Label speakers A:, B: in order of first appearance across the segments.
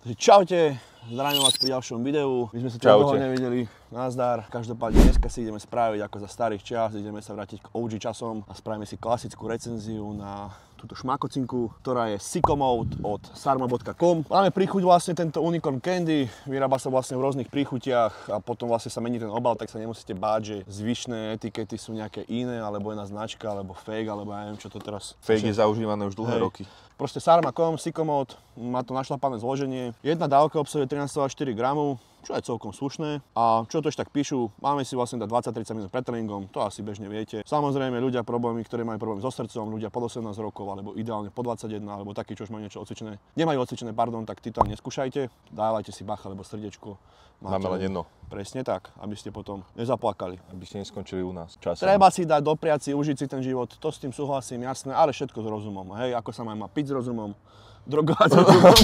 A: Takže čaute, zdravím vás pri ďalšom videu. My sme sa dlho nevideli, nazdar. Každopádne dneska si ideme spraviť ako za starých čas, ideme sa vrátiť k OG časom a spravíme si klasickú recenziu na túto šmakocinku, ktorá je Sicko Mode od sarma.com. Máme príchuť vlastne tento Unicorn Candy, vyrába sa vlastne v rôznych príchutiach a potom vlastne sa mení ten obal, tak sa nemusíte báť, že zvyšné etikety sú nejaké iné, alebo jedna značka, alebo fake, alebo ja neviem čo to teraz.
B: Fake je zaužívané už dlhé roky.
A: Proste sarma.com, Sicko Mode, má to našlapané zloženie. Jedna dávka obsahuje 13,4 gramov, čo je celkom slušné. A čo to ešte tak píšu, máme si vlastne dať 20-30 minút pred tréningom, to asi bežne viete. Samozrejme ľudia problémy, ktorí majú problém so srdcom, ľudia pod 18 rokov, alebo ideálne po 21, alebo takí, čo už majú niečo odcvičené. Nemajú odcvičené, tak títo neskúšajte. Dávajte si bacha, alebo srdiečko.
B: Máme len jedno.
A: Presne tak, aby ste potom nezaplakali.
B: Aby ste neskončili u nás časom.
A: Treba si dať, dopriať si, užiť si ten život, to s tým súhlasím, jasné, ale všetko s rozumom. Hej, ako sa má piť s rozumom, drogovať s rozumom.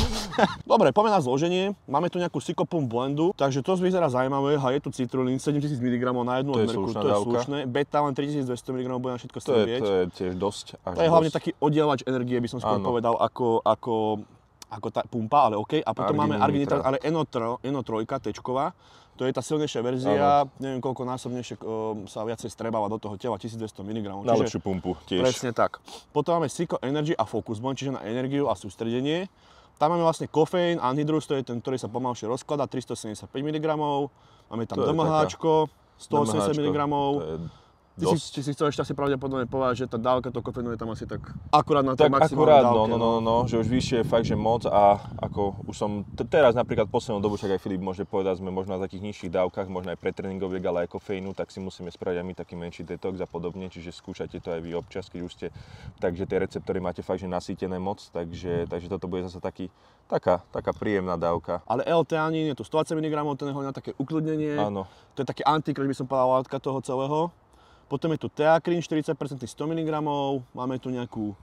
A: Dobre, poďme na zloženie. Máme tu nejakú Sicko Pump blendu, takže to vyzerá zaujímavé. Je tu citrulín 7000 mg na jednu odmerku, to je slušné. Beta len 3200 mg, bude na všetko strieť.
B: To je tiež dosť.
A: To je hlavne taký oddielač energie, by som skôr povedal, ako tá pumpa, ale OK. A potom máme arginitrat, ale NO3 tečková. To je tá silnejšia verzia, neviem koľko násobnejšie sa viacej strebáva do toho tela, 1200 mg.
B: Na lepšiu pumpu tiež.
A: Presne tak. Potom máme Sicko Energy a Focus Bond, čiže na energiu a sústredenie. Tam máme vlastne kofeín, anhydrus, to je ten, ktorý sa pomalšie rozkladá, 375 mg. Máme tam DMHčko, 180 mg. Ty si chcel ešte asi pravdepodobne povedať, že tá dávka toho kofeínu je tam asi tak akurát na tej maximálnej dávke.
B: No, že už vyššie je fakt, že moc a ako už som teraz napríklad poslednú dobu, však aj Filip môže povedať, sme možno na takých nižších dávkach, možno aj pretréningoviek, ale aj kofeínu, tak si musíme spraviť aj my taký menší detox a podobne, čiže skúšajte to aj vy občas, keď už ste, takže tie receptory máte fakt, že nasýtené moc, takže toto bude zase taká príjemná dávka.
A: Ale L-teanín je tu 120 mg, ten je na také ukludnenie. Áno. To je také antikrč, by som povedal, látka toho celého. Potom je tu teakrín, 40% 100 mg, máme tu nejakú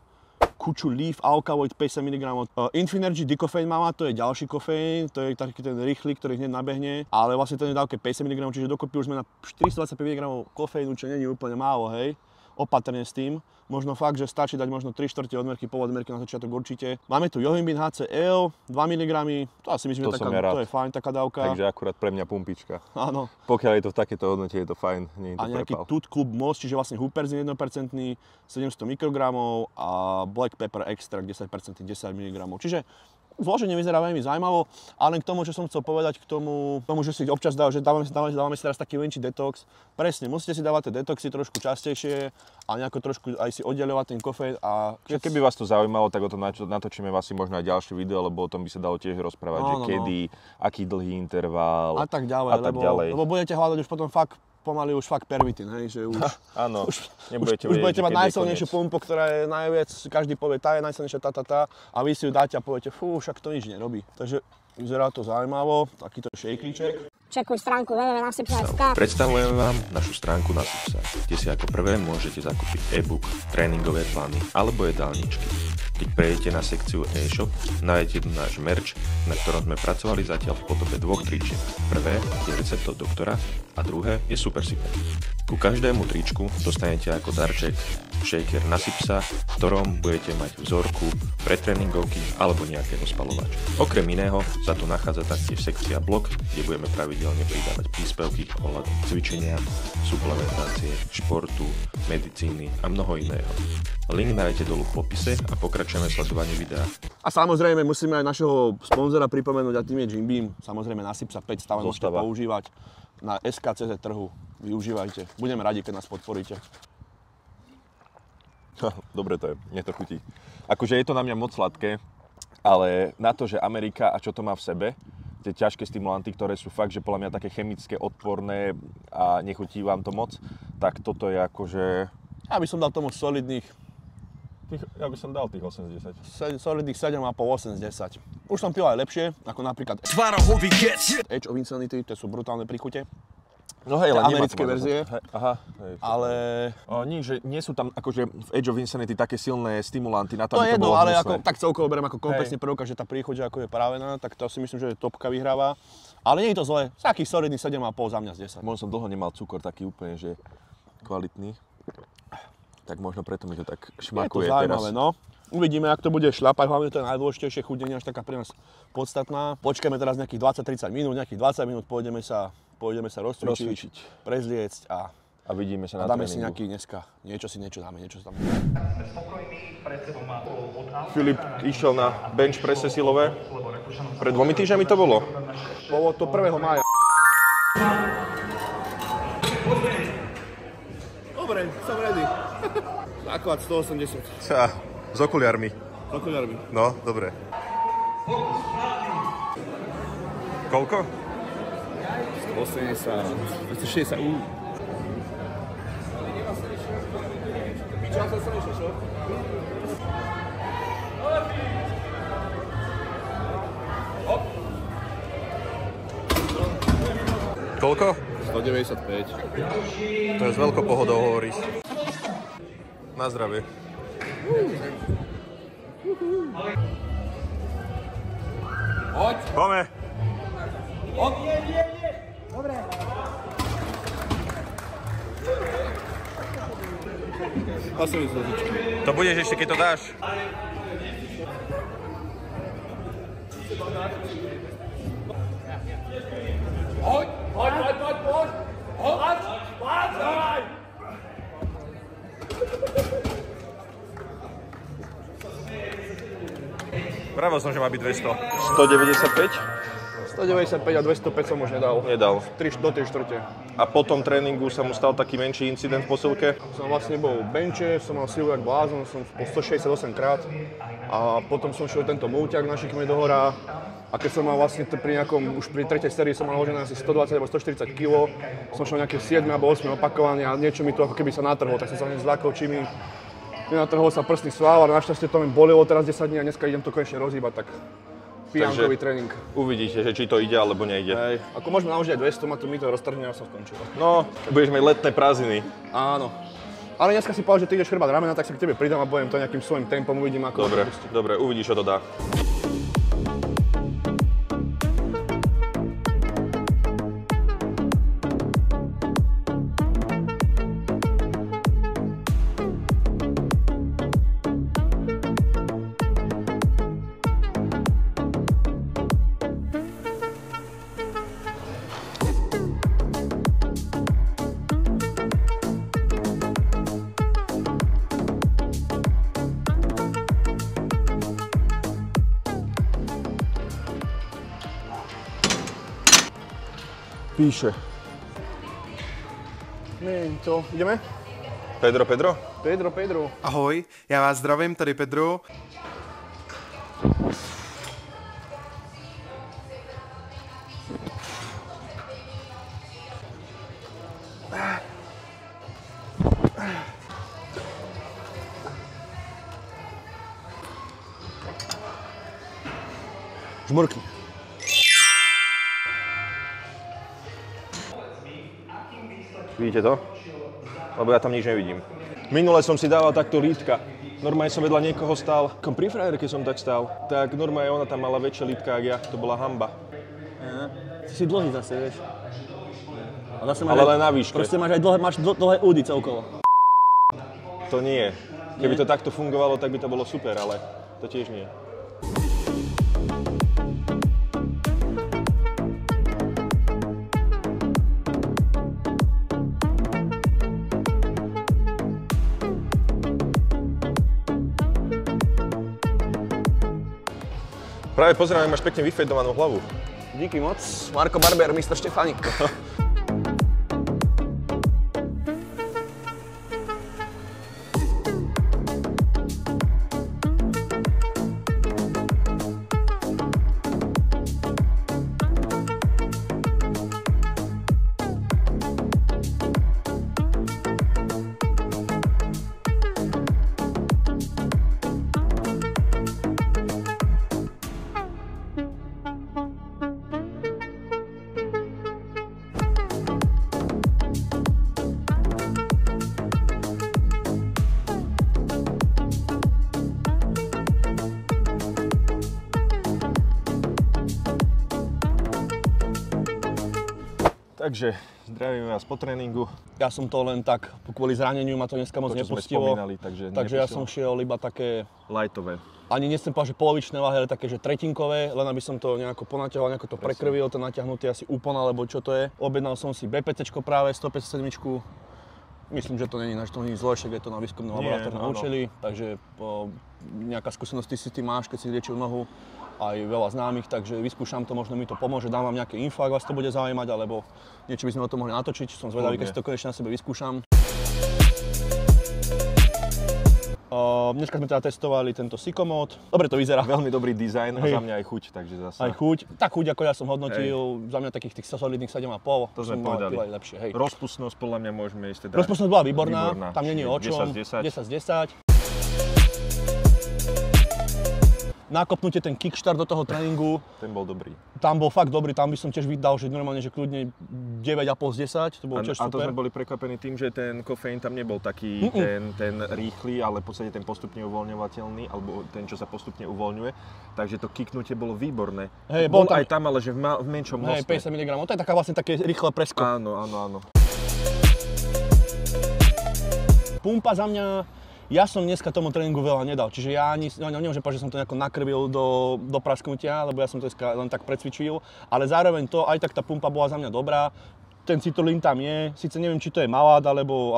A: kuču Leaf Alkaloid 50 mg. Infinergy Dicofein Mama, to je ďalší kofeín, to je taký ten rýchly, ktorý hneď nabehne, ale vlastne ten je dávke 50 mg, čiže dokopy už sme na 425 mg kofeínu, čo nie je úplne málo, hej. Opatrne s tým. Možno fakt, že stačí dať možno 3/4 odmerky, pol odmerky na začiatok určite. Máme tu Yohimbin HCl, 2 mg, to asi myslím, že to je fajn taká dávka.
B: Takže akurát pre mňa pumpička.
A: Áno.
B: Pokiaľ je to v takéto hodnote, je to fajn, nie je to
A: a nejaký Tut Club Most, čiže vlastne Huperzin 1%, 700 mikrogramov a Black Pepper Extract 10%, 10 mg. Čiže zloženie vyzerá veľmi zaujímavo, ale k tomu, čo som chcel povedať, k tomu že si občas že dávame si teraz taký menší detox. Presne, musíte si dávať tie detoxy trošku častejšie a nejako trošku aj si oddeľovať ten kofeín.
B: Keby vás to zaujímalo, tak o tom natočíme asi možno aj ďalšie video, lebo o tom by sa dalo tiež rozprávať, že kedy, aký dlhý interval
A: a tak ďalej. Lebo budete hľadať už potom fakt pomaly už fakt pervitin, hej, že už...
B: Áno,
A: už budete mať najsilnejšiu pumpu, ktorá je najviac, každý povie, tá je najsilnejšia, tá, a vy si ju dáte a poviete, však to nič nerobí. Takže vyzerá to zaujímavo, takýto šejklíček.
C: Čekuj stránku www.nasypsa.sk.
D: Predstavujeme vám našu stránku Nasypsa, kde si ako prvé môžete zakúpiť e-book, tréningové plány alebo jedálničky. Keď prejdete na sekciu e-shop, nájdete náš merch, na ktorom sme pracovali zatiaľ v podobe dvoch tričiek. Prvé je recept od doktora a druhé je super syper. Ku každému tričku dostanete ako darček shaker Nasypsa, v ktorom budete mať vzorku pre tréningovky alebo nejakého spalovača. Okrem iného sa tu nachádza taktiež sekcia blog, kde budeme pravidelne pridávať príspevky ohľadom cvičenia, suplementácie, športu, medicíny a mnoho iného. Link nájdete dolu v popise a pokračujeme sledovanie videa.
A: A samozrejme musíme aj našeho sponzora pripomenúť a tým je Jim Beam. Samozrejme Nasypsa 5 stále môžete používať na SKCZ trhu. Využívajte. Budeme radi, keď nás podporíte.
B: Dobre to je, mne to chutí. Akože je to na mňa moc sladké, ale na to, že Amerika a čo to má v sebe, tie ťažké stimulanty, ktoré sú fakt, že podľa mňa také chemické, odporné a nechutí vám to moc, tak toto je akože...
A: Ja by som dal tomu solidných...
B: Ja by som dal tých 80.
A: Solidných 7,5, 8-10. Už som pil aj lepšie, ako napríklad Edge of Insanity, to sú brutálne príchute.
B: No hej, ale
A: americké verzie.
B: Aha.
A: Ale...
B: Nie sú tam akože v Edge of Insanity také silné stimulanty na to,
A: aby
B: to bolo
A: ale
B: hnusné.
A: ako, tak celkovo beriem ako komplexný prvok, že tá príchuť ako je právená, tak to si myslím, že topka vyhráva. Ale nie je to zlé, taký solidný 7,5 za mňa z 10.
B: Možno som dlho nemal cukor taký úplne, že kvalitný. Tak možno preto mi to tak šmakuje teraz.
A: Je to zaujímavé, no. Uvidíme, ak to bude šľapať, hlavne to je najdôležitejšie, chuť nie je až taká pre nás podstatná. Počkajme teraz nejakých 20-30 minút, nejakých 20 minút, pôjdeme sa rozcvičiť, prezliecť a
B: vidíme sa na
A: dáme
B: tréningu.
A: si nejaký dneska, niečo dáme, niečo tam.
B: Filip išiel na bench presse silové. Pred 2 týždňami to bolo?
A: Bolo to 1. mája. Dobre, som ready. Základ 180.
B: S okuliarmi.
A: S okuliarmi.
B: No, dobre. Koľko?
A: 180, 260,
B: Koľko?
A: 195.
B: To je s veľkou pohodou, hovoríš. Na zdravie.
A: Poď.
B: Poďme.
A: Dobre. Pasový složičky.
B: To budeš ešte, keď to dáš.
A: Poď.
B: Vravel som, že má byť 200. 195?
A: 195 a 205 som už nedal.
B: Nedal.
A: Do 3 štvrte.
B: A po tom tréningu sa mu stal taký menší incident v posilke?
A: Som vlastne bol v benče, som mal silu jak blázon, som po 168 krát a potom som šiel tento mulťak na šikme do hora a keď som mal vlastne pri nejakom, už pri tretej sérii som mal hožené asi 120 alebo 140 kg, som šiel nejaké 7 alebo 8 opakovania a niečo mi to ako keby sa natrhlo, tak som sa hneď zlákol, či mi nenatrhol sa prstný sval, ale našťastie to mi bolelo teraz 10 dní a dneska idem to konečne rozhýbať, tak pijankový tréning.
B: Uvidíte, že či to ide alebo nejde.
A: Hej, ako môžeme naložiť aj 200, mi to roztrhne a som skončil.
B: No, budeš mať letné prázdniny.
A: Áno. Ale dneska si povedal, že ty ideš chrbať ramena, tak sa k tebe pridám a budem to nejakým svojím tempom, uvidím ako...
B: Dobre, uvidíš, čo to dá. Píše.
A: Mento. Ideme?
B: Pedro?
A: Pedro.
E: Ahoj, já vás zdravím, tady Pedro.
A: Žmurkni.
B: Vidíte to? Lebo ja tam nič nevidím. Minule som si dával takto lítka. Normálne som vedľa niekoho stál. Pri frajerke som tak stál. Tak normálne ona tam mala väčšie lítka, ako ja. To bola hanba.
A: Ty si dlhý zase, vieš.
B: Ale len na výške.
A: Proste máš aj dlhé údy celkovo.
B: To nie. Keby to takto fungovalo, tak by to bolo super, ale to tiež nie. Práve pozerám, máš pekne vyfejdovanú hlavu.
A: Díky moc. Marko Barber, mistr Štefánik.
B: Takže zdravíme vás po tréningu.
A: Ja som to len tak, kvôli zraneniu ma to dneska moc nepustilo. Takže ja som šiel iba také...
B: Lightové.
A: Ani nechcem povedať, že polovičné váhy, ale také, že tretinkové, len aby som to nejako ponaťahoval, nejako to prekrvil, ten natiahnutý asi úplne, alebo čo to je. Objednal som si BPCčko práve, 157. Myslím, že to není zle, však je to na výskumné laboratórne účely, takže nejaká skúsenosť ty si tým máš, keď si liečil nohu, aj veľa známych, takže vyskúšam to, možno mi to pomôže, dám vám nejaké info, ak vás to bude zaujímať, alebo niečo by sme o tom mohli natočiť, som zvedavý, keď si to konečne na sebe vyskúšam. Dneska sme teda testovali tento Sykomod. Dobre to vyzerá.
B: Veľmi dobrý dizajn a za mňa aj chuť, takže zase.
A: Aj chuť. Tá chuť, ako ja som hodnotil, za mňa takých tých solidných 7,5.
B: To sme povedali.
A: Lepšie, hej.
B: Rozpustnosť podľa mňa môžeme ísť teda.
A: Rozpustnosť bola výborná. Tam není o čom.
B: 10 z 10.
A: Nakopnutie ten kickstart do toho tréningu.
B: Ten bol dobrý.
A: Tam bol fakt dobrý, tam by som tiež vydal, že normálne, že kľudne 9,5 z 10, to bolo tiež super.
B: A to sme boli prekvapení tým, že ten kofeín tam nebol taký ten rýchly, ale v podstate ten postupne uvoľňovateľný, alebo ten, čo sa postupne uvoľňuje. Takže to kicknutie bolo výborné.
A: Hej,
B: bol aj tam, ale že v menšom množstve.
A: Hej, 50 mg, to je taká vlastne také rýchle preskok.
B: Áno.
A: Pumpa za mňa, ja som dneska tomu tréningu veľa nedal, čiže ja ani nemôžem povedať, že som to nejako nakrvil do prasknutia, lebo ja som to dneska len tak precvičil, ale zároveň to, aj tak tá pumpa bola za mňa dobrá. Ten citrulín tam je, síce neviem, či to je malát, alebo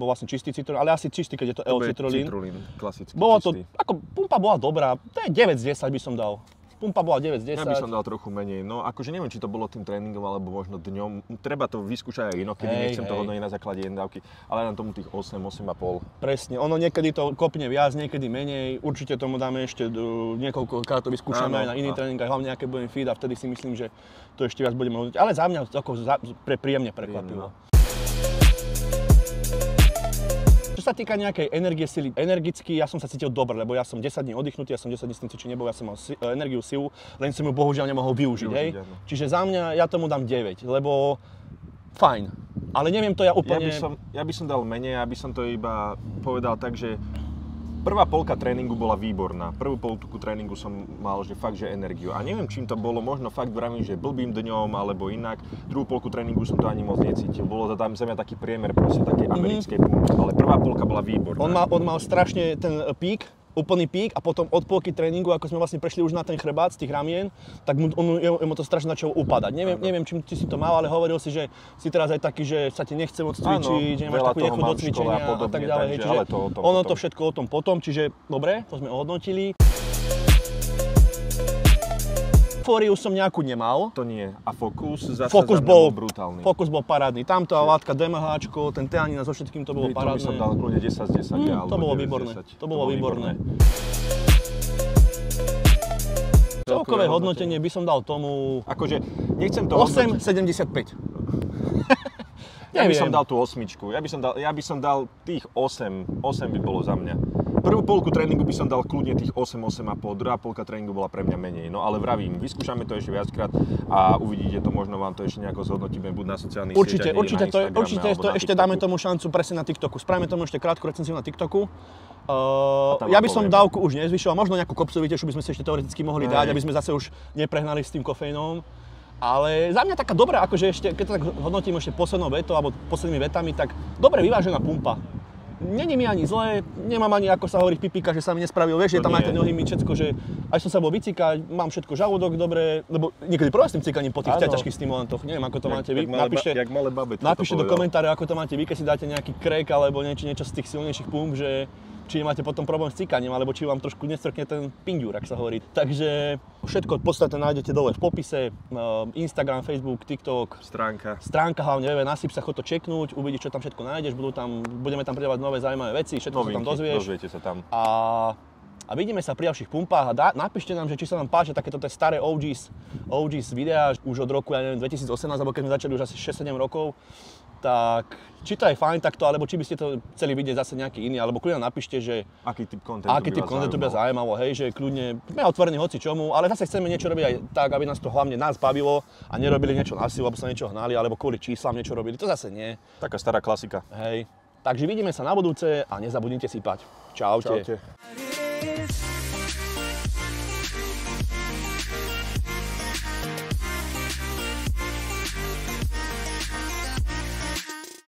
A: vlastne čistý citrulín, ale asi čistý, keď je to L-citrulín.
B: Citrulín, klasický
A: bolo
B: čistý.
A: To, ako pumpa bola dobrá, to je 9 z 10 by som dal. Pumpa bola 9 z 10.
B: Ja by som dal trochu menej, no akože neviem, či to bolo tým tréningom alebo možno dňom. Treba to vyskúšať aj inokedy, nechcem to hodnotiť na základe jednej dávky, ale na tomu tých 8,5.
A: Presne, ono niekedy to kopne viac, niekedy menej, určite tomu dáme ešte niekoľkokrát to vyskúšame aj na iných tréningách, hlavne aké budem feed a vtedy si myslím, že to ešte viac budeme hodnotiť, ale za mňa ako príjemne prekvapilo. Čo sa týka nejakej energie, sily, energicky, ja som sa cítil dobre, lebo ja som 10 dní oddychnutý, ja som 10 dní cvičiť nebol, ja som mal energiu, silu, len som ju bohužiaľ nemohol využiť, hej. Čiže za mňa, ja tomu dám 9, lebo fajn, ale neviem to ja úplne...
B: Ja by som dal menej, aby som to iba povedal tak, že prvá polka tréningu bola výborná. Prvú polku tréningu som mal, že fakt, že energiu. A neviem, čím to bolo, možno fakt vravím, že blbým dňom, alebo inak. Druhú polku tréningu som to ani moc necítil. Bolo to tam za mňa taký priemer, proste také americkej pumpy. Ale prvá polka bola výborná.
A: On mal strašne ten pík, úplný pík a potom od polky tréningu, ako sme vlastne prešli už na ten chrbát z tých ramien, tak mu to strašne začalo upadať. Neviem, čím ty si to mal, ale hovoril si, že si teraz aj taký, že sa ti nechce moc cvičiť, že nemáš takú nechuť do cvičenia a tak ďalej. Čiže ono to všetko o tom potom, čiže dobre, to sme ohodnotili. Eufóriu som nejakú nemal.
B: To nie. A Focus zase
A: bol
B: brutálny.
A: Focus bol parádny. Tamto a látka DMHčko, ten teanina so všetkým, to bolo parádne.
B: To by som dal kľudne 10 z 10.
A: To bolo výborné. To bolo výborné. Celkové hodnotenie by som dal tomu...
B: Akože, nechcem to
A: 8,75.
B: Ja by som dal tú osmičku. Ja by som dal tých 8. 8 by bolo za mňa. Prvú polku tréningu by som dal kľudne tých 8,5. Druhá polka tréningu bola pre mňa menej. No ale vravím, vyskúšame to ešte viackrát a uvidíte to, možno vám to ešte nejako zhodnotíme buď na sociálnych sieťach,
A: určite to ešte dáme tomu šancu presne na TikToku. Spravíme tomu ešte krátku recenziu na TikToku. Ja by som dávku už nezvyšoval, možno nejakú kopcovitejšiu by sme si ešte teoreticky mohli dať, aby sme zase už neprehnali s tým kofeínom. Ale za mňa taká dobrá, akože ešte, keď to tak hodnotím ešte poslednou vetou alebo poslednými vetami, tak dobre vyvážená pumpa. Není mi ani zlé, nemám ani, ako sa hovorí, pipíka, že sa mi nespravil, vieš, je tam aj tie nohy mi všetko, že aj som sa bol bicykať, mám všetko žalúdok dobre, lebo niekedy prvé s tým cykaním po tých ťažkých stimulantoch, neviem, ako to máte vy, napíšte do komentára, ako to máte vy, keď si dáte nejaký krek alebo niečo z tých silnejších pump, že či nemáte potom problém s cykaním, alebo či vám trošku nestrkne ten pinďúr, ak sa hovorí. Takže všetko podstatné nájdete dole v popise, Instagram, Facebook, TikTok. Stránka hlavne www.nasyp.sa, chod to čeknúť, uvidíš, čo tam všetko nájdeš, budeme tam pridávať nové zaujímavé veci, všetko sa tam dozvieš.
B: Dozviete sa tam.
A: A vidíme sa pri ďalších pumpách a napíšte nám, že či sa nám páčia takéto staré OGs videá už od roku, ja neviem, 2018, alebo keď sme začali už asi 6-7 rokov, tak či to je fajn takto, alebo či by ste to chceli vidieť zase nejaký iný, alebo kľudne napíšte, že
B: aký typ
A: kontentu by vás zaujímalo, hej, že kľudne sme otvorení hoci čomu, ale zase chceme niečo robiť aj tak, aby nás to hlavne bavilo a nerobili niečo na silu, alebo sa niečo hnali, alebo kvôli číslam niečo robili, to zase nie.
B: Taká stará klasika.
A: Hej, takže vidíme sa na budúce a nezabudnite sypať. Čaute.
B: Čaute.